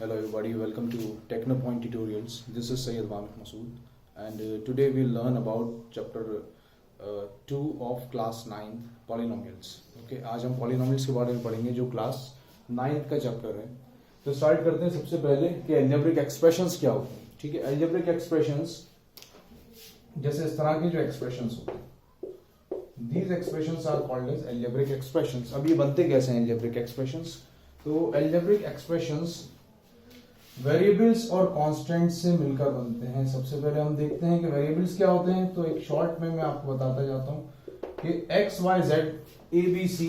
Hello everybody, welcome to TechnoPoint Tutorials. This is Syed Wamik Masood and today we'll learn about chapter 2 of class 9 polynomials. Okay, आज हम polynomials के बारे में पढ़ेंगे जो class 9 का chapter है. तो start करते हैं सबसे पहले कि algebraic expressions क्या होते हैं. ठीक है, algebraic expressions जैसे इस तरह के जो expressions होते हैं, these expressions are called as algebraic expressions. अब ये बनते कैसे हैं algebraic expressions? तो algebraic expressions वेरिएबल्स और कांस्टेंट्स से मिलकर बनते हैं. सबसे पहले हम देखते हैं कि वेरिएबल्स क्या होते हैं. तो एक शॉर्ट में मैं आपको बताता जाता हूं कि X Y Z A B C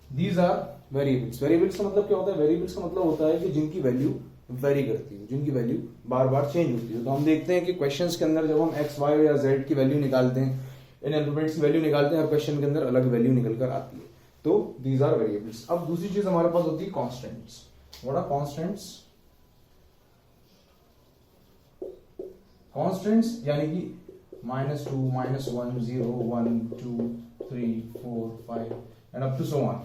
these are variables. Variables का मतलब क्या होता है? वेरिएबल्स का मतलब होता है कि जिनकी वैल्यू वेरी करती है, जिनकी वैल्यू बार बार चेंज होती है. तो हम देखते हैं कि क्वेश्चंस के अंदर जब हम एक्स वाई या जेड की वैल्यू निकालते हैं, इन अल्फाबेट्स की वैल्यू निकालते हैं, हर क्वेश्चन के अंदर अलग वैल्यू निकल कर आती है. तो दीज आर वेरिएबल्स. अब दूसरी चीज हमारे पास होती है constants. What are constants? Constants यानी कि -2, -1, 0, 1, 2, 3, 4, 5 and up to so on.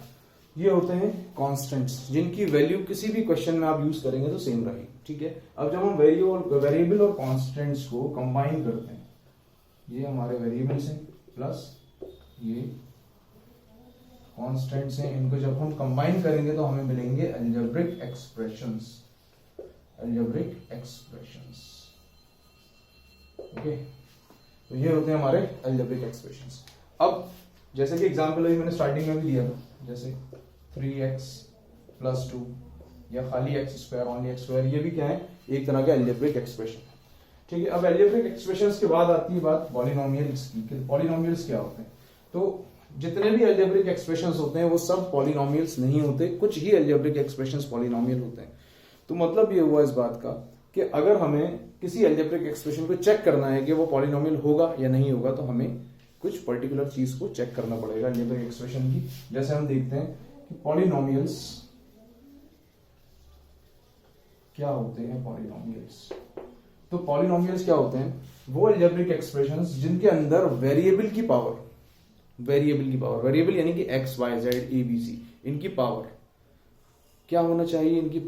ये होते हैं कांस्टेंट्स जिनकी वैल्यू किसी भी क्वेश्चन में आप यूज करेंगे तो सेम रहेगी. ठीक है. अब जब हम वेरिएबल और कांस्टेंट्स को कंबाइन करते हैं, ये हमारे वेरिएबल्स हैं प्लस ये कांस्टेंट्स हैं, इनको जब हम कंबाइन करेंगे तो हमें मिलेंगे algebraic expressions. Algebraic expressions. Okay, तो ये होते हैं हमारे अलजेब्रिक एक्सप्रेशंस. अब जैसे कि एग्जांपल अभी मैंने स्टार्टिंग में भी दिया था, जैसे 3x + 2 या खाली x² ओनली x², ये भी क्या है? एक तरह का अलजेब्रिक एक्सप्रेशन. ठीक है. अब अलजेब्रिक एक्सप्रेशंस के बाद आती है बात पॉलिनोमियल्स की. पॉलिनोमियल्स क्या होते हैं? तो जितने भी अलजेब्रिक एक्सप्रेशंस होते हैं वो सब पॉलिनोमियल्स नहीं होते, कुछ ही अलजेब्रिक एक्सप्रेशंस पॉलिनोमियल होते हैं. तो मतलब ये हुआ इस बात का कि अगर हमें किसी अलजेब्रिक एक्सप्रेशन को चेक करना है कि वो पॉलिनोमियल होगा या नहीं होगा, तो हमें कुछ पर्टिकुलर चीज को चेक करना पड़ेगा अलजेब्रिक एक्सप्रेशन की. जैसे हम देखते हैं कि पॉलिनोमियल्स क्या होते हैं. पॉलिनोमियल्स, तो पॉलिनोमियल्स क्या होते हैं? वो अलजेब्रिक एक्सप्रेशंस जिनके अंदर वेरिएबल की पावर, वेरिएबल यानी कि X Y Z A B C, इनकी पावर क्या होना चाहिए? इनकी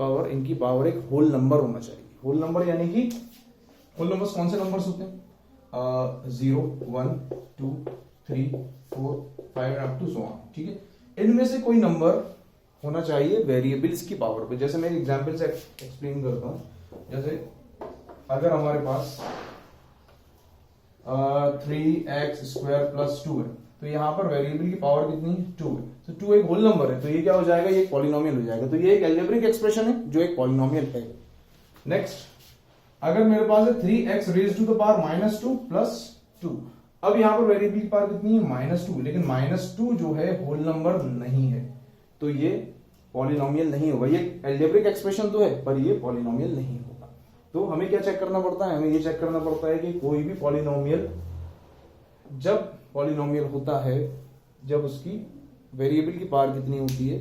पावर एक होल नंबर होना चाहिए. होल नंबर यानी कि होल नंबर्स कौन से नंबर्स होते हैं? 0, 1, 2, 3, 4, 5 अप टू सो ऑन. ठीक है. इनमें से कोई नंबर होना चाहिए वेरिएबल्स की पावर पे. जैसे मैं एग्जांपल से एक्सप्लेन करता हूं. जैसे अगर हमारे पास 3x² + 2 है, तो यहां पर वेरिएबल की पावर कितनी है? 2 है. तो 2 एक होल नंबर है, तो ये क्या हो जाएगा? ये एक पॉलिनोमियल हो जाएगा. तो ये एक अलजेब्रिक एक्सप्रेशन है जो एक पॉलिनोमियल है. नेक्स्ट, अगर मेरे पास है 3x raised to the power -2 + 2. अब यहां पर वेरिएबल की पावर कितनी है? -2, लेकिन -2 जो है होल नंबर नहीं है, तो ये पॉलिनोमियल नहीं होगा. ये अलजेब्रिक एक्सप्रेशन तो है पर ये पॉलिनोमियल नहीं होगा. तो हमें क्या चेक करना पड़ता है? हमें ये चेक करना पड़ता है कि कोई भी पॉलिनोमियल जब पॉलिनोमियल होता है जब उसकी वेरिएबल की पावर कितनी होती है?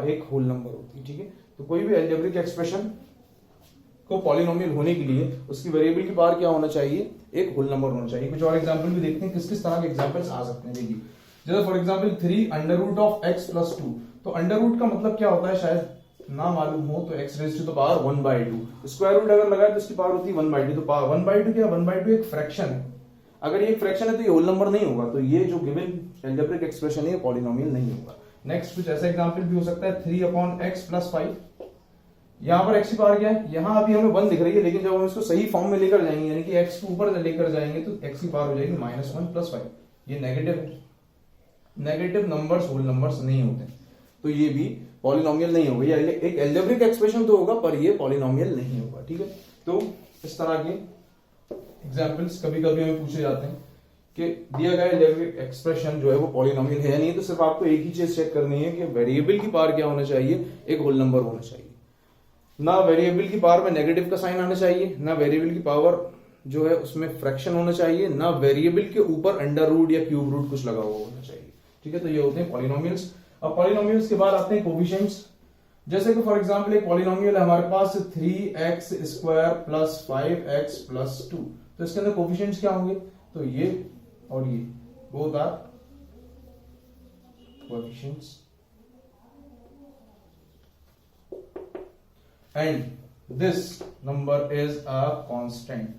एक होल नंबर होती है. ठीक है. तो कोई भी अलजेब्रिक एक्सप्रेशन को पॉलिनोमियल होने के लिए उसकी वेरिएबल की पावर क्या होना चाहिए? एक होल नंबर होना चाहिए. कुछ और एग्जांपल भी देखते हैं किस किस तरह के एग्जांपल्स आ सकते हैं. देखिए, जैसे फॉर एग्जांपल 3 √(x + 2). तो अंडर रूट का मतलब क्या होता है शायद ना मालूम हो, तो x raised to the power 1/2. Square root अगर लगाए तो इसकी पावर होती है 1/2. तो पावर 1/2 क्या? 1/2 एक फ्रैक्शन है. अगर ये फ्रैक्शन है तो ये होल नंबर नहीं होगा. तो ये जो गिवन अलजेब्रिक एक्सप्रेशन है पॉलिनोमियल नहीं होगा. नेक्स्ट कुछ ऐसा एग्जांपल भी हो सकता है 3/x + 5. यहां पर x की पावर क्या है? यहां अभी हमें 1 दिख रही है, लेकिन जब हम इसको सही फॉर्म में लेकर जाएंगे यानी कि x को ऊपर लेकर जाएंगे तो x की पावर हो जाएगी -1 + 5. ये नेगेटिव है. नेगेटिव नंबर्स होल नंबर्स नहीं होते, तो ये भी पॉलिनोमियल नहीं होगा. ये एक अलजेब्रिक एक्सप्रेशन तो होगा पर ये पॉलिनोमियल नहीं होगा. ठीक है. तो इस तरह के एग्जाम्पल्स कभी कभी हमें पूछे जाते हैं कि दिया गया अलजेब्रिक एक्सप्रेशन जो है वो पॉलिनोमियल है या नहीं. तो सिर्फ आपको एक ही चीज चेक करनी है कि वेरिएबल की पावर क्या होना चाहिए? एक होल नंबर होना चाहिए. ना वेरिएबल की पावर में नेगेटिव का साइन आना चाहिए, ना वेरिएबल की पावर जो है उसमें फ्रैक्शन होना चाहिए, ना वेरिएबल के ऊपर अंडर रूट या क्यूब रूट कुछ लगा हुआ होना चाहिए. ठीक है. तो ये होते हैं पॉलिनोमियल्स. अब पॉलिनोमियल्स के बाद आते हैं कोफिशिएंट्स. जैसे कि फॉर एग्जांपल एक पॉलिनोमियल है हमारे पास 3x² + 5x + 2. तो इसके अंदर कोफिशिएंट्स क्या होंगे? तो ये और ये both are coefficients and this number is a constant.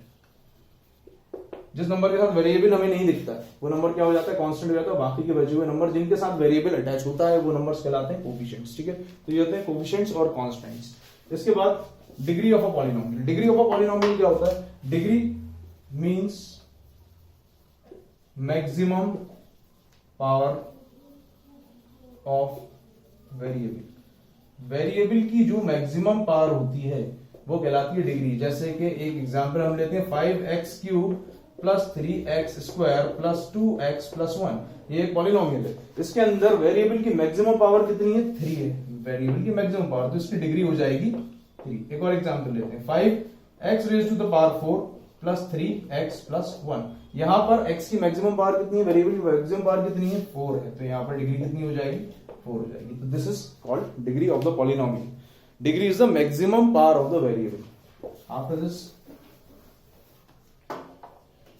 जिस नंबर के साथ वेरिएबल हमें नहीं दिखता है वो नंबर क्या हो जाता है, कांस्टेंट हो जाता है। बाकी के बचे हुए नंबर जिनके साथ वेरिएबल अटैच होता है वो नंबर्स कहलाते हैं कोफिशिएंट्स। ठीक है, तो ये होते हैं कोफिशिएंट्स और कांस्टेंट्स। इसके बाद degree of a polynomial. Degree of a polynomial क्या होता है? Degree means maximum power of variable. Variable की जो मैक्सिमम पावर होती है वो कहलाती है डिग्री। जैसे कि एक एग्जांपल हम लेते हैं 5x cube plus 3x square plus 2x plus 1। ये एक पॉलिनोमियल है, इसके अंदर वेरिएबल की मैक्सिमम पावर कितनी है? 3 है वेरिएबल की मैक्सिमम पावर, तो इसकी डिग्री हो जाएगी 3। एक और एग्जांपल लेते हैं 5x raise to the power 4 plus 3x plus 1। यहां पर x की मैक्सिमम पावर कितनी है? वेरिएबल की मैक्सिमम पावर कितनी है? 4 है, तो यहां पर डिग्री कितनी हो जाएगी? 4 हो जाएगी। तो this is called degree of the polynomial. Degree is the maximum power of the variable. After this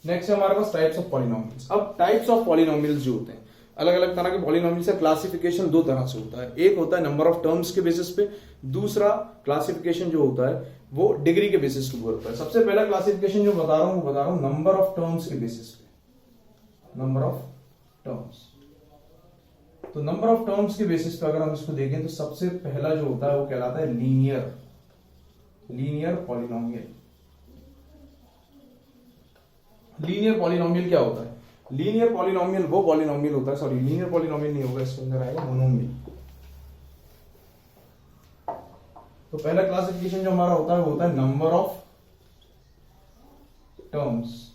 next है हमारे पास टाइप्स ऑफ पॉलिनोमियल्स। अब टाइप्स ऑफ पॉलिनोमियल्स जो होते हैं, अलग अलग तरह के पॉलिनोमियल्स का क्लासिफिकेशन दो तरह से होता है। एक होता है नंबर ऑफ टर्म्स के बेसिस पे, दूसरा क्लासिफिकेशन जो होता है वो डिग्री के बेसिस पे होता है। सबसे पहला क्लासिफिकेशन जो बता रहा हूं वो बता रहा हूं नंबर ऑफ टर्म्स के बेसिस पे। नंबर ऑफ टर्म्स, तो नंबर ऑफ टर्म्स के बेसिस पे अगर हम इसको देखें तो सबसे पहला जो होता है वो कहलाता है लीनियर पॉलिनोमियल। लीनियर पॉलिनोमियल क्या होता है? लीनियर पॉलिनोमियल वो पॉलिनोमियल होता है, सॉरी लीनियर पॉलिनोमियल नहीं होगा, इसके अंदर आएगा मोनोमियल। तो पहला क्लासिफिकेशन जो हमारा होता है वो होता है number of terms.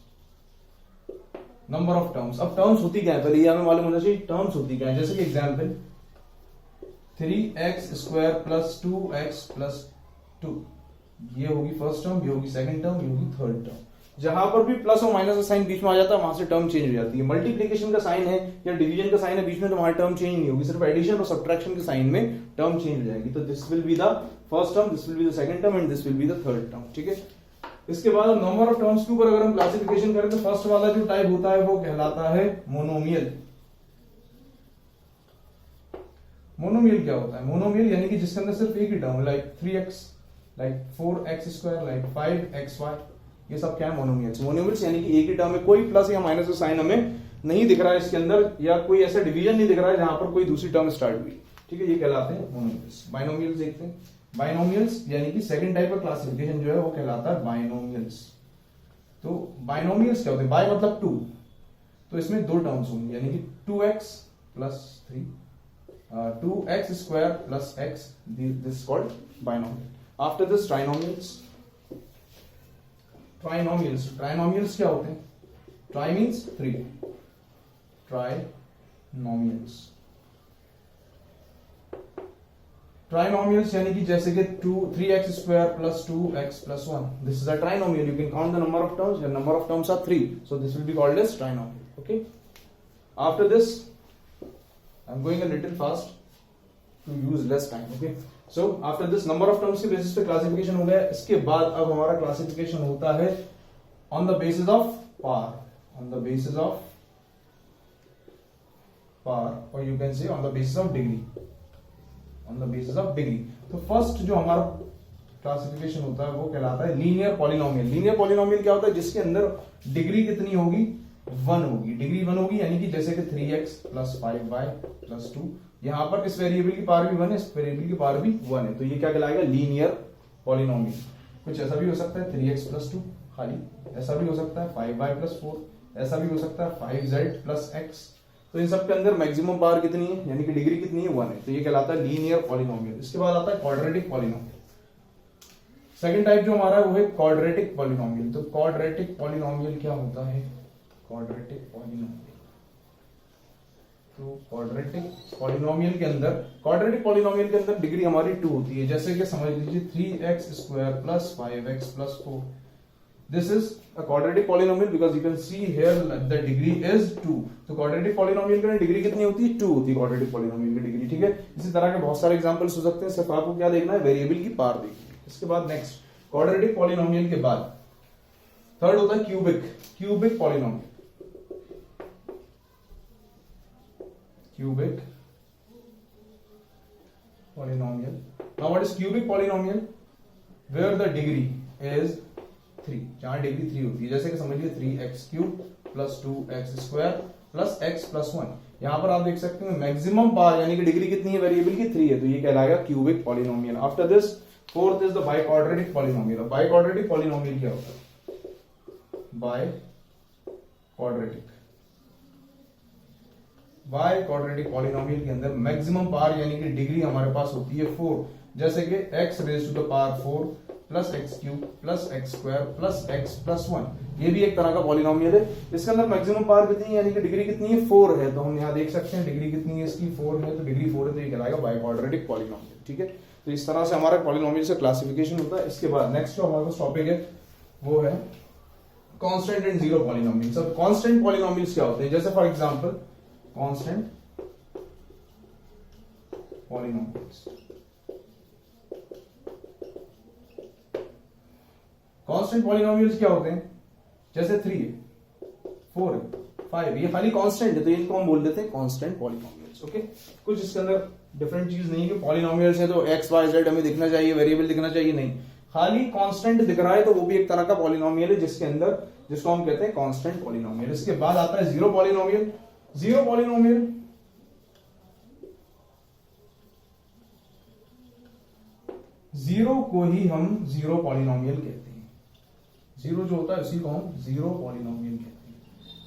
Number of terms, अब टर्म्स होती क्या है पहले ये हमें मालूम होना चाहिए। टर्म्स होती क्या है? जैसे कि example 3x square plus 2x plus 2, ये होगी फर्स्ट टर्म, ये होगी सेकंड टर्म, ये होगी थर्ड टर्म। जहां पर भी प्लस और माइनस का साइन बीच में आ जाता है वहां से टर्म चेंज हो जाती है। मल्टीप्लीकेशन का साइन है या डिवीजन का साइन है बीच में तो वहां टर्म चेंज नहीं होगी, सिर्फ एडिशन और सब्ट्रैक्शन के साइन में टर्म चेंज हो जाएगी। तो this will be the first term, this will be the second term and this will be the third term. ठीक है, इसके बाद नंबर ऑफ टर्म्स के ऊपर अगर हम क्लासिफिकेशन करें तो फर्स्ट वाला जो टाइप होता है वो कहलाता है मोनोमियल। मोनोमियल क्या होता है? मोनोमियल यानी कि जिसके अंदर सिर्फ एक ही term, like 3x, like 4x square, like 5xy, ये सब क्या है? मोनोमियल्स। मोनोमियल्स यानी कि एक ही टर्म में कोई प्लस या माइनस का साइन हमें नहीं दिख रहा है इसके अंदर, या कोई ऐसा डिवीजन नहीं दिख रहा है जहां पर कोई दूसरी टर्म स्टार्ट हुई। ठीक है, ये कहलाते हैं मोनोमियल्स। बाइनोमियल्स देखते हैं। बाइनोमियल्स यानी कि सेकंड टाइप का क्लासिफिकेशन जो है वो कहलाता है बाइनोमियल्स। तो बाइनोमियल्स क्या होते हैं? बाय मतलब 2, तो इसमें दो टर्म्स होंगी यानी कि 2x plus 3, 2x square plus x, this called binomial. After this trinomials. Trinomials क्या होते हैं? Try means 3, trinomials. ट्राइनोमियल्स यानी कि जैसे कि 3x square plus 2x plus 1, this is a trinomial. You can count the number of terms, number of terms are 3, so this will be called as trinomial. Okay, after this I'm going a little fast to use less time. Okay, so after this number of terms के basis पे classification हो गया। इसके बाद अब हमारा classification होता है on the basis of power, on the basis of power, or you can say on the basis of degree, on the basis of degree। तो फर्स्ट जो हमारा क्लासिफिकेशन होता है वो कहलाता है लीनियर पॉलिनोमियल। लीनियर पॉलिनोमियल क्या होता है? जिसके अंदर डिग्री कितनी होगी? 1 होगी। डिग्री 1 होगी यानी कि जैसे कि 3x प्लस 5y प्लस 2, यहां पर इस वेरिएबल की पावर भी 1 है, इस वेरिएबल की पावर भी 1 है, तो ये क्या कहलाएगा? Linear polynomial. कुछ ऐसा भी हो सकता है 3x प्लस 2 खाली, ऐसा भी हो सकता है 5y प्लस 4, ऐसा भी हो सकता है 5z प्लस x। तो इन सब के अंदर मैक्सिमम पावर कितनी है यानी कि डिग्री कितनी है? 1 है, तो ये कहलाता है लीनियर पॉलिनोमियल। इसके बाद आता है क्वाड्रेटिक पॉलिनोमियल। सेकंड टाइप जो हमारा है वो है क्वाड्रेटिक पॉलिनोमियल। तो क्वाड्रेटिक पॉलिनोमियल क्या होता है? क्वाड्रेटिक पॉलिनोमियल, तो क्वाड्रेटिक पॉलिनोमियल के अंदर डिग्री हमारी 2 होती है। जैसे कि समझ लीजिए 3x square plus 5x plus 4, this is a quadratic polynomial because you can see here the degree is 2। तो क्वाड्रेटिक पॉलिनोमियल के डिग्री कितनी होती है? 2 होती है क्वाड्रेटिक पॉलिनोमियल की डिग्री। ठीक है, इसी तरह के बहुत सारे एग्जांपल्स हो सकते हैं, सिर्फ आपको क्या देखना है? वेरिएबल की पावर देखनी है। इसके बाद नेक्स्ट क्वाड्रेटिक पॉलिनोमियल के बाद थर्ड होता है cubic polynomial. Cubic polynomial. Now what is cubic polynomial? Where the degree is 3, जहां डिग्री 3 होती है, जैसे कि समझिए 3x³ plus 2x² plus x plus 1। यहां पर आप देख सकते हैं मैक्सिमम पावर यानी कि डिग्री कितनी है वेरिएबल की 3 है, तो ये कहलाएगा cubic polynomial. After this fourth is the biquadratic polynomial. Biquadratic polynomial क्या होता है? बाइक्वाड्रेटिक पॉलिनोमियल के अंदर मैक्सिमम पावर यानी कि डिग्री हमारे पास होती है 4, जैसे कि x raise to the power 4 plus x³ plus x² plus x plus 1, ये भी एक तरह का पॉलिनोमियल है। इसके अंदर मैक्सिमम पावर कितनी है यानी कि डिग्री कितनी है 4 है, तो हम यहाँ देख सकते हैं डिग्री कितनी है इसकी 4 है, तो डिग्री 4 है तो ये कहलाएगा बाइक्वाड्रेटिक पॉलिनोमियल। ठीक है, तो इस तरह से हमारा पॉलिनोमियल से क्लासिफिकेशन होता है। इसके बाद नेक्स्ट जो हमारे पास टॉपिक है वो है कांस्टेंट एंड जीरो पॉलिनोमियल्स। अब कांस्टेंट पॉलिनोमियल्स क्या होते हैं? जैसे for example constant polynomials, constant polynomials क्या होते हैं? जैसे 3 है, 4 है, 5, ये खाली कांस्टेंट है तो इनको हम बोल देते हैं कांस्टेंट पॉलिनोमियल्स। ओके, कुछ इसके अंदर डिफरेंट चीज नहीं है कि पॉलिनोमियल्स है तो x y z हमें दिखना चाहिए, वेरिएबल दिखना चाहिए, नहीं, खाली कांस्टेंट दिख रहा है तो वो भी एक तरह का पॉलिनोमियल है जिसके अंदर, जिसको हम कहते हैं कांस्टेंट पॉलिनोमियल। इसके बाद आता है zero polynomial. Zero polynomial zero को ही हम जीरो पॉलिनोमियल कहते हैं। जीरो जो होता है उसी को हम जीरो पॉलिनोमियल कहते हैं।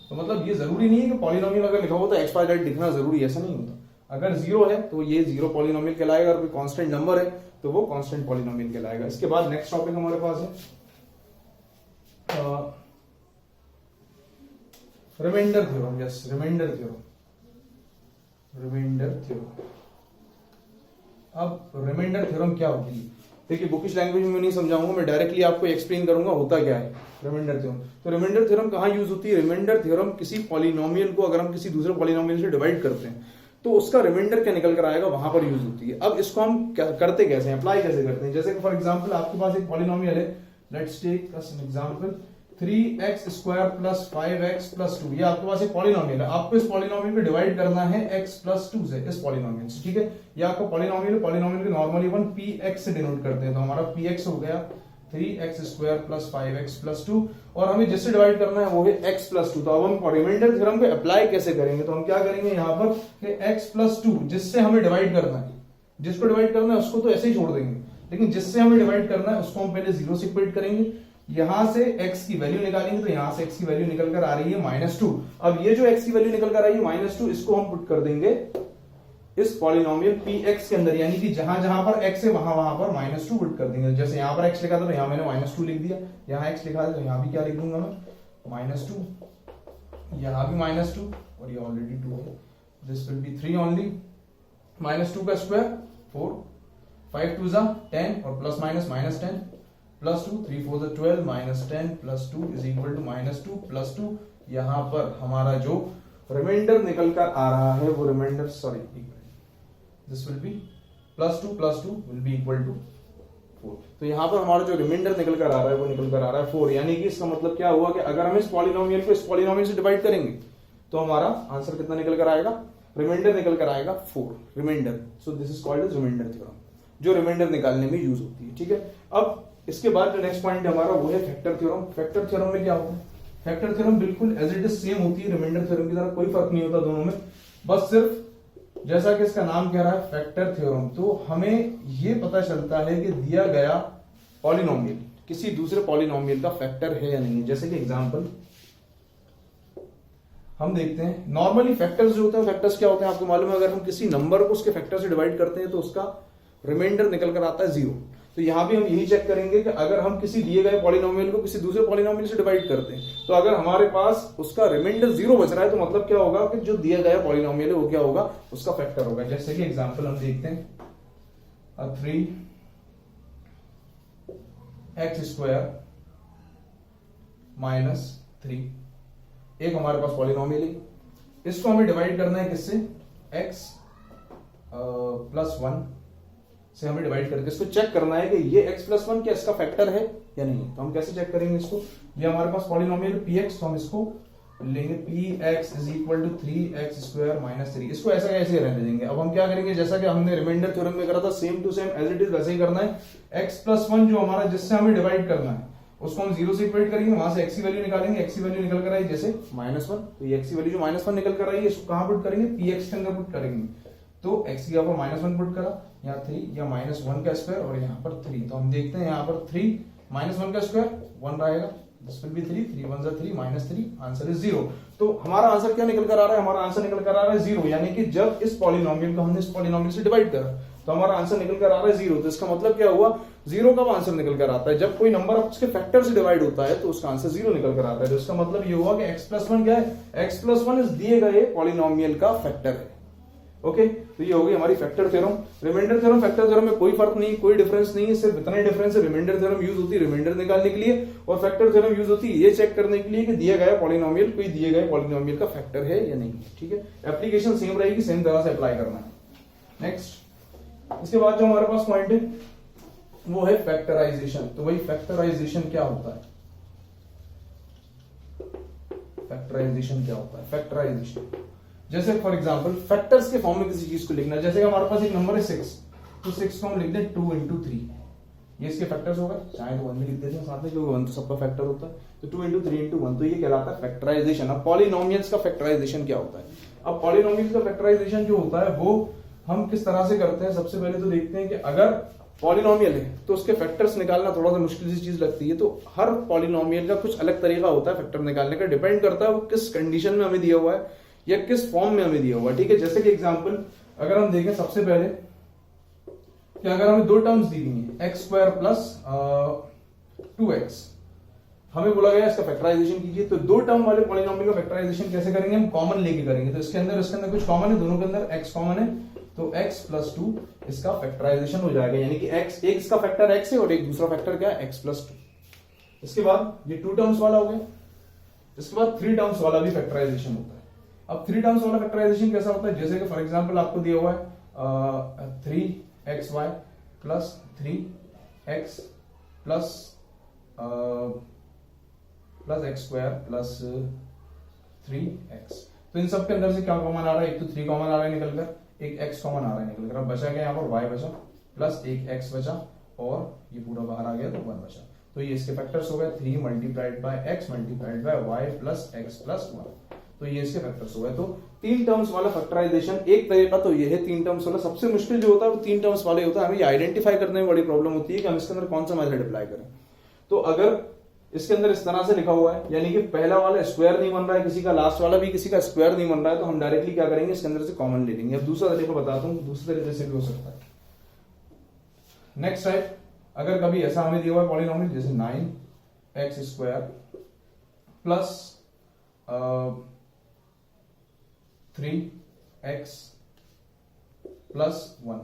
तो मतलब ये जरूरी नहीं है कि पॉलिनोमियल अगर लिखा हो तो एक्स वाई जेड दिखना जरूरी, ऐसा नहीं होता। अगर जीरो है तो ये जीरो पॉलिनोमियल कहलाएगा, और कोई कांस्टेंट नंबर है तो वो कांस्टेंट पॉलिनोमियल कहलाएगा। इसके बाद नेक्स्ट टॉपिक हमारे पास है remainder theorem. Yes, remainder theorem. Remainder theorem, अब रिमाइंडर थ्योरम क्या होती है? देखिए बुकिश लैंग्वेज में नहीं समझाऊंगा, मैं डायरेक्टली आपको एक्सप्लेन करूंगा होता क्या है रिमाइंडर थ्योरम। तो रिमाइंडर थ्योरम कहां यूज होती है? रिमाइंडर थ्योरम किसी पॉलिनोमियल को अगर हम किसी दूसरे पॉलिनोमियल से डिवाइड करते हैं तो उसका रिमाइंडर क्या निकल कर आएगा, वहां पर यूज होती है। अब इसको हम करते कैसे हैं, अप्लाई कैसे करते हैं? जैसे फॉर एग्जांपल आपके पास एक पॉलिनोमियल है, let's take as an example 3x² plus 5x plus 2, ये आपके पास एक पॉलिनोमियल है। आपको इस पॉलिनोमियल को डिवाइड करना है x प्लस 2 से, इस पॉलिनोमियल से। ठीक है, ये आपका पॉलिनोमियल है, पॉलिनोमियल को नॉर्मली अपन px से डिनोट करते हैं, तो हमारा px हो गया 3x² प्लस 5x प्लस 2, और हमें जिससे डिवाइड करना है वो है x प्लस 2। तो अब हम रिमाइंडर थ्योरम को अप्लाई कैसे करेंगे? तो हम क्या करेंगे यहाँ पर कि x प्लस 2 जिससे हमें डिवाइड करना है, जिसको डिवाइड करना है उसको तो ऐसे ही छोड़ देंगे, लेकिन जिससे हमें डिवाइड करना है उसको हम पहले 0 से इक्वेट करेंगे, यहां से x की वैल्यू निकालेंगे, तो यहां से x की वैल्यू निकल कर आ रही है -2। अब ये जो x की वैल्यू निकल कर आई है -2, इसको हम पुट कर देंगे इस पॉलिनोमियल px के अंदर, यानी कि जहां जहां पर x है वहां वहां पर -2 पुट कर देंगे। जैसे यहां पर x लिखा था तो यहां मैंने -2 लिख दिया, यहां x लिखा था तो यहां भी क्या लिख दूंगा मैं -2, यहां भी -2, और ये ऑलरेडी 2 है, दिस विल बी 3 ओनली। -2 का स्क्वायर 4, 5 2 जा 10 और plus minus -10 plus 2, 3 4 12 -10 plus 2 is equal to -2 plus 2। यहां पर हमारा जो रिमाइंडर निकल कर आ रहा है वो remainder, sorry, this will be +2 will be equal to 4। तो यहां पर हमारा जो रिमाइंडर निकल कर आ रहा है वो निकल कर आ रहा है 4, यानी कि इसका मतलब क्या हुआ कि अगर हम इस पॉलिनोमियल को इस पॉलिनोमियल से डिवाइड करेंगे तो हमारा आंसर कितना निकल कर आएगा? रिमाइंडर निकल कर आएगा 4, remainder. So this is called as remainder theorem, जो रिमाइंडर निकालने में यूज होती है। ठीक है, अब इसके बाद जो नेक्स्ट पॉइंट हमारा वो है फैक्टर थ्योरम। फैक्टर थ्योरम में क्या होता है? फैक्टर थ्योरम बिल्कुल एज इट इज सेम होती है रिमाइंडर थ्योरम की तरह, कोई फर्क नहीं होता दोनों में, बस सिर्फ जैसा कि इसका नाम कह रहा है फैक्टर थ्योरम, तो हमें ये पता चलता है कि दिया गया पॉलिनोमियल किसी दूसरे पॉलिनोमियल का फैक्टर है या नहीं है। जैसे कि एग्जांपल हम देखते हैं, नॉर्मली फैक्टर्स जो होते हैं, फैक्टर्स क्या होते हैं आपको मालूम है, अगर हम किसी नंबर को उसके फैक्टर से डिवाइड करते हैं तो उसका रिमाइंडर निकल कर आता है 0। तो यहां भी हम यही चेक करेंगे कि अगर हम किसी दिए गए पॉलिनोमियल को किसी दूसरे पॉलिनोमियल से डिवाइड करते हैं तो अगर हमारे पास उसका रिमाइंडर 0 बच रहा है तो मतलब क्या होगा कि जो दिया गया पॉलिनोमियल है वो क्या होगा, उसका फैक्टर होगा। जैसे कि एग्जांपल हम देखते हैं 3x² -3, एक हमारे पास पॉलिनोमियल है, इसको हमें डिवाइड करना है किससे? x + 1 से हमें डिवाइड करके इसको चेक करना है कि ये x + 1 क्या इसका फैक्टर है या नहीं। तो हम कैसे चेक करेंगे इसको? ये हमारे पास पॉलिनोमियल px, तो हम इसको लेंगे P X is equal to 3x² minus 3। इसको ऐसा कैसे रहने देंगे। अब हम क्या करेंगे, जैसा कि हमने रिमाइंडर थ्योरम में करा था, same to same as it is वैसे ही करना है। x+1 जो हमारा जिससे हमें डिवाइड करना है उसको हम 0 से इक्वेट करेंगे, वहां से x की वैल्यू निकालेंगे, x की वैल्यू निकल कर आई जैसे -1, तो ये x की वैल्यू जो -1 निकल कर आई है इसको कहां पुट करेंगे, px के अंदर पुट करेंगे। तो x की यहाँ पर -1 पुट करा, यहाँ 3 या -1 का स्क्वायर और यहाँ पर 3। तो हम देखते हैं यहाँ पर 3 -1 का स्क्वायर 1 रहेगा, दिस विल बी 3, 3 1 जा 3 -3, आंसर इज 0। तो हमारा आंसर क्या निकल कर आ रहा है, हमारा आंसर निकल कर आ रहा है 0, यानी कि जब इस पॉलिनोमियल को हमने इस पॉलिनोमियल से डिवाइड करा तो हमारा आंसर निकल कर आ रहा है 0। तो इसका मतलब क्या हुआ, 0 कब आंसर निकल कर आता है, जब कोई नंबर उसके फैक्टर से डिवाइड होता है तो उसका आंसर 0 निकल कर आता है। तो इसका मतलब ये हुआ कि x+1 क्या है, x+1 इस दिए गए पॉलिनोमियल का फैक्टर है। ओके, तो ये हो गई हमारी factor theorem. Remainder theorem factor theorem में कोई फर्क नहीं, कोई डिफरेंस नहीं है, सिर्फ इतना ही डिफरेंस है, रिमाइंडर थ्योरम यूज होती है रिमाइंडर निकालने के लिए और फैक्टर थ्योरम यूज होती है ये चेक करने के लिए कि दिया गया पॉलिनोमियल कोई दिए गए पॉलिनोमियल का फैक्टर है या नहीं। ठीक है, एप्लीकेशन सेम रहेगी, सेम तरह से अप्लाई करना है। नेक्स्ट, इसके बाद जो हमारे पास पॉइंट है वो है फैक्टराइजेशन। तो वही फैक्टराइजेशन क्या होता है, फैक्टराइजेशन क्या होता है, फैक्टराइजेशन जैसे फॉर एग्जांपल फैक्टर्स के फॉर्म में किसी चीज को लिखना, जैसे हमारे पास एक नंबर है 6, तो 6 को हम लिख दें 2 × 3, ये इसके फैक्टर्स हो गए, चाहे तो 1 भी लिख देते हैं साथ में क्योंकि 1 तो सबका फैक्टर होता है। तो 2 × 3 × 1, तो ये कहलाता है फैक्टराइजेशन। अब पॉलिनोमियल्स का फैक्टराइजेशन क्या होता है, अब पॉलिनोमियल्स का फैक्टराइजेशन जो होता है वो हम किस तरह से करते हैं। सबसे पहले तो देखते हैं कि अगर पॉलिनोमियल है तो उसके फैक्टर्स निकालना थोड़ा सा मुश्किल सी चीज लगती है, तो हर पॉलिनोमियल का कुछ अलग तरीका होता है फैक्टर निकालने का, डिपेंड करता है वो किस कंडीशन में हमें दिया हुआ है या किस फॉर्म में हमें दिया हुआ है। ठीक है, जैसे कि एग्जांपल अगर हम देखें सबसे पहले कि अगर हमें 2 टर्म्स दी गई है x² + 2x, हमें बोला गया इसका फैक्टराइजेशन कीजिए। तो 2 टर्म वाले पॉलिनोमियल का फैक्टराइजेशन कैसे करेंगे, हम कॉमन लेके करेंगे। तो इसके अंदर कुछ कॉमन है, दोनों के अंदर x कॉमन है, तो x + 2 इसका फैक्टराइजेशन हो जाएगा, यानी कि x एक इसका फैक्टर x है और एक दूसरा फैक्टर क्या है, x + 2। इसके बाद ये 2 टर्म्स वाला हो गया, इसके बाद 3 टर्म्स वाला भी फैक्टराइजेशन होता है। अब 3 टर्म्स वाला फैक्टराइजेशन कैसा होता है, जैसे कि फॉर एग्जांपल आपको दिया हुआ है 3xy + 3x + x² + 3x। तो इन सब के अंदर से क्या कॉमन आ रहा है, एक तो 3 कॉमन आ रहा है निकलकर, एक x कॉमन आ रहा है निकलकर। अब बचा क्या, यहाँ पर y बचा प्लस एक x बचा और ये पूरा बाहर आ गया तो 1 बचा। तो ये इसके फैक्टर्स हो गए 3 × x × y + x + 1, तो ये इसके फैक्टर्स हो गए। तो 3 टर्म्स वाला फैक्टराइजेशन एक तरीका तो ये है 3 टर्म्स वाला। सबसे मुश्किल जो होता है वो 3 टर्म्स वाले होता है, हमें आइडेंटिफाई करने में बड़ी प्रॉब्लम होती है कि हम इसके अंदर कौन सा मेथड अप्लाई करें। तो अगर इसके अंदर इस तरह से लिखा हुआ है, यानी कि पहला वाला स्क्वायर नहीं बन रहा है किसी का, लास्ट वाला भी किसी का स्क्वायर नहीं बन रहा है, तो हम डायरेक्टली क्या करेंगे, इसके अंदर से कॉमन ले लेंगे। अब दूसरा तरीका बताता हूं, दूसरे तरीके से भी हो सकता है। नेक्स्ट टाइप, अगर कभी ऐसा हमें दिया हुआ है पॉलिनोमियल जैसे 9x² + 3x + 1।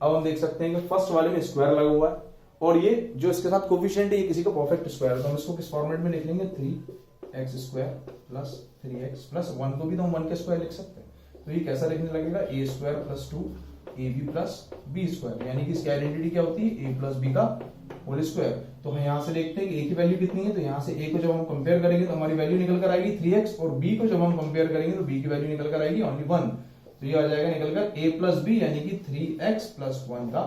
अब हम देख सकते हैं कि फर्स्ट वाले में स्क्वायर लगा हुआ है और ये जो इसके साथ कोफिशिएंट है ये किसी का परफेक्ट स्क्वायर है, तो हम इसको किस फॉर्मेट में लिख लेंगे, 3x² + 3x + 1 को भी तो हम 1 के स्क्वायर लिख सकते हैं। तो ये कैसा लिखने लगेगा, a² + 2ab + b², यानी कि इसकी आइडेंटिटी क्या होती है, a + b का होल स्क्वायर। तो हम यहां से देखते हैं कि a की वैल्यू कितनी है, तो यहां से a को जब हम कंपेयर करेंगे तो हमारी वैल्यू निकल कर आएगी 3x, और b को जब हम कंपेयर करेंगे तो b की वैल्यू निकल कर आएगी ओनली 1। तो ये आ जाएगा निकल कर a + b, यानी कि 3x + 1 का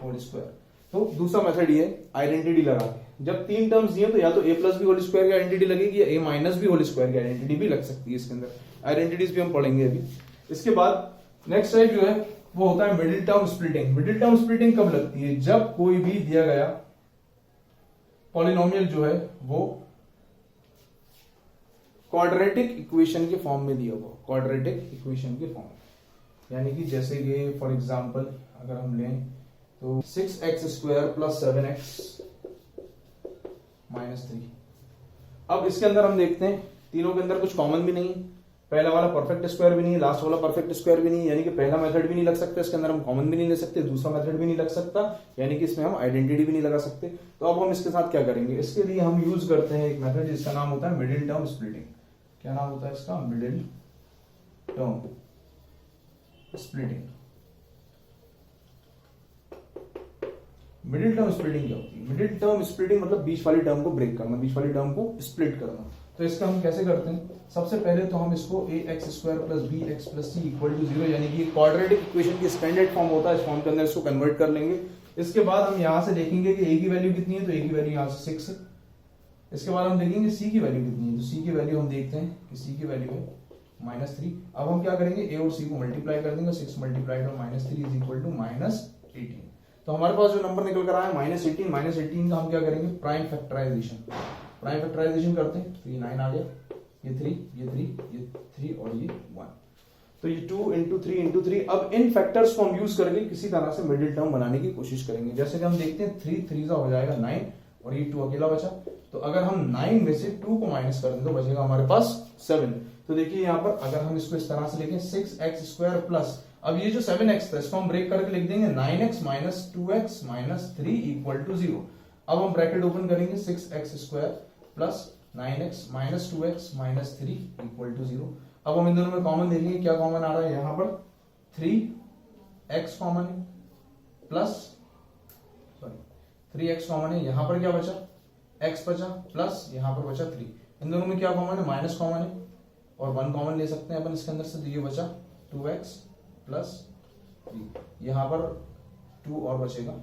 होल स्क्वायर। तो दूसरा मेथड ये आइडेंटिटी लगा के, जब 3 टर्म्स दिए तो या तो a + b होल स्क्वायर की आइडेंटिटी लगेगी या a - b होल स्क्वायर की आइडेंटिटी भी लग सकती है। इसके अंदर आइडेंटिटीज भी हम पढ़ेंगे अभी। इसके बाद नेक्स्ट टाइप जो है वो होता है middle term splitting. Middle term splitting कब लगती है, जब कोई भी दिया गया पॉलिनोमियल जो है वो क्वाड्रेटिक इक्वेशन के फॉर्म में दिया हुआ, क्वाड्रेटिक इक्वेशन के फॉर्म, यानी कि जैसे कि फॉर एग्जांपल अगर हम लें तो 6x² + 7x - 3। अब इसके अंदर हम देखते हैं तीनों के अंदर कुछ कॉमन भी नहीं है, पहला वाला परफेक्ट स्क्वायर भी नहीं है, लास्ट वाला परफेक्ट स्क्वायर भी नहीं है, यानी कि पहला मेथड भी नहीं लग सकता, इसके अंदर हम कॉमन भी नहीं ले सकते, दूसरा मेथड भी नहीं लग सकता, यानी कि इसमें हम आइडेंटिटी भी नहीं लगा सकते। तो अब हम इसके साथ क्या करेंगे, इसके लिए हम यूज करते हैं एक मेथड जिसका नाम होता है मिडिल टर्म स्प्लिटिंग। क्या नाम होता है इसका, middle term splitting. Middle term splitting क्या होती है, मिडिल टर्म स्प्लिटिंग मतलब बीच वाली टर्म को ब्रेक करना, बीच वाली टर्म को स्प्लिट करना। तो इसका हम कैसे करते हैं, सबसे पहले तो हम इसको ax² plus bx plus c equal to 0 यानी कि क्वाड्रेटिक इक्वेशन की स्टैंडर्ड फॉर्म होता है, इस फॉर्म के अंदर इसको कन्वर्ट कर लेंगे। इसके बाद हम यहाँ से देखेंगे कि a की वैल्यू कितनी है, तो a की वैल्यू यहाँ से 6 है। इसके बाद हम देखेंगे c की वैल्यू कितनी है, तो c की वैल्यू हम देखते हैं कि c की वैल्यू है -3। अब हम क्या करेंगे, a और c को मल्टीप्लाई कर देंगे, 6 multiplied by -3 is equal to -18। तो हमारे पास जो नंबर निकल कर आया -18, -18 का हम क्या करेंगे, प्राइम फैक्टराइजेशन करते हैं, तो ये 9 आ गया, ये 3, ये 3 और ये 1, तो ये 2 इंटू 3 इंटू 3। अब इन फैक्टर्स को हम यूज करके किसी तरह से मिडिल टर्म बनाने की कोशिश करेंगे। जैसे कि हम देखते हैं 3 3 हो जाएगा 9 और ये 2 अकेला बचा, तो अगर हम 9 में से 2 को माइनस कर दें तो बचेगा हमारे पास 7। तो देखिए यहाँ पर अगर हम इसको इस तरह से लिखें 6x² प्लस, अब ये जो 7x था इसको हम ब्रेक करके लिख देंगे 9x minus 2x minus 3 equal to 0। अब हम ब्रैकेट ओपन करेंगे 6x² plus 9x minus 2x minus 3 equal to 0। अब हम इन दोनों में कॉमन देखेंगे, क्या कॉमन आ रहा है, यहाँ पर 3x कॉमन है प्लस 3x कॉमन है, यहाँ पर क्या बचा, x बचा प्लस यहाँ पर बचा 3। इन दोनों में क्या कॉमन है, माइनस कॉमन है और 1 कॉमन ले सकते हैं अपन इसके अंदर से, तो ये बचा 2x प्लस 3, यहाँ पर 2 और बचेगा।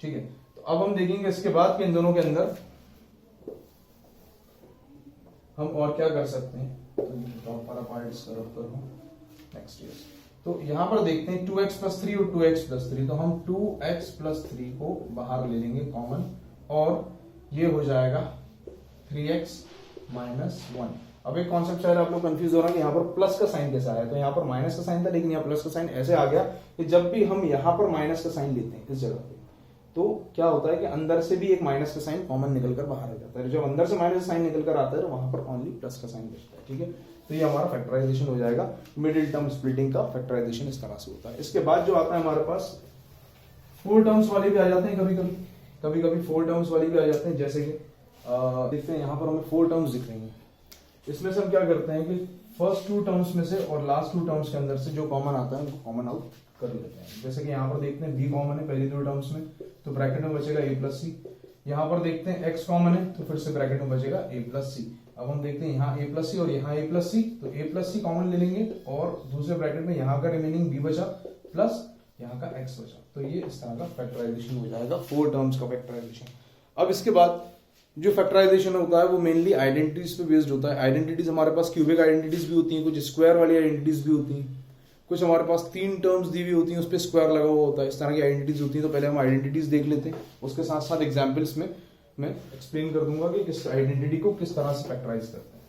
ठीक है, तो अब हम देखेंगे इसके बाद कि इन दोनों के अंदर हम और क्या कर सकते हैं। तो वाला पार्ट नेक्स्ट ईयर, तो यहां पर देखते हैं 2x प्लस 3 और 2x प्लस 3, तो हम 2x प्लस 3 को बाहर ले लेंगे कॉमन और ये हो जाएगा 3x माइनस 1। अब एक कॉन्सेप्ट शायद आप लोग कंफ्यूज हो रहा है कि यहाँ पर प्लस का साइन कैसे आया, तो यहाँ पर माइनस का साइन था लेकिन यहाँ प्लस का साइन ऐसे आ गया कि जब भी हम यहाँ पर माइनस का साइन लेते हैं इस जगह पे, तो क्या होता है कि अंदर से भी एक माइनस का साइन कॉमन निकल कर बाहर आ जाता है। जब अंदर से माइनस का साइन निकल कर आता है तो वहां पर ओनली प्लस का साइन बचता है। ठीक है, तो ये हमारा फैक्टराइजेशन हो जाएगा। मिडिल टर्म स्प्लिटिंग का फैक्टराइजेशन इस तरह से होता है। इसके बाद जो आता है हमारे पास 4 टर्म्स वाले भी आ जाते हैं, कभी कभी 4 टर्म्स वाले भी आ जाते हैं। जैसे कि देखते हैं यहाँ पर हमें 4 टर्म्स दिख रही हैं, इसमें से हम क्या करते हैं कि फर्स्ट 2 टर्म्स में से और लास्ट 2 टर्म्स के अंदर से जो कॉमन आता है उनको कॉमन आउट कर लेते हैं। जैसे कि यहाँ पर देखते हैं b कॉमन है पहली 2 टर्म्स में, तो ब्रैकेट में बचेगा a प्लस सी। यहाँ पर देखते हैं x कॉमन है तो फिर से ब्रैकेट में बचेगा a प्लस सी। अब हम देखते हैं यहाँ a प्लस सी और यहाँ a प्लस सी, तो a प्लस सी कॉमन ले लेंगे और दूसरे ब्रैकेट में यहाँ का रिमेनिंग b बचा प्लस यहाँ का x बचा, तो ये इस तरह का फैक्टराइजेशन हो जाएगा 4 टर्म्स का फैक्टराइजेशन। अब इसके बाद जो फैक्टराइजेशन होता है वो मेनली आइडेंटिटीज पे बेस्ड होता है। आइडेंटिटीज हमारे पास क्यूबिक आइडेंटिटीज भी होती हैं, कुछ स्क्वायर वाली आइडेंटिटीज भी होती हैं, कुछ हमारे पास 3 टर्म्स दी हुई होती हैं उस पर स्क्वायर लगा हुआ होता है। इस तरह की आइडेंटिटीज होती हैं। तो पहले हम आइडेंटिटीज देख लेते हैं, उसके साथ साथ एग्जाम्पल्स में मैं एक्सप्लेन कर दूंगा कि किस आइडेंटिटी को किस तरह से फैक्टराइज करते हैं।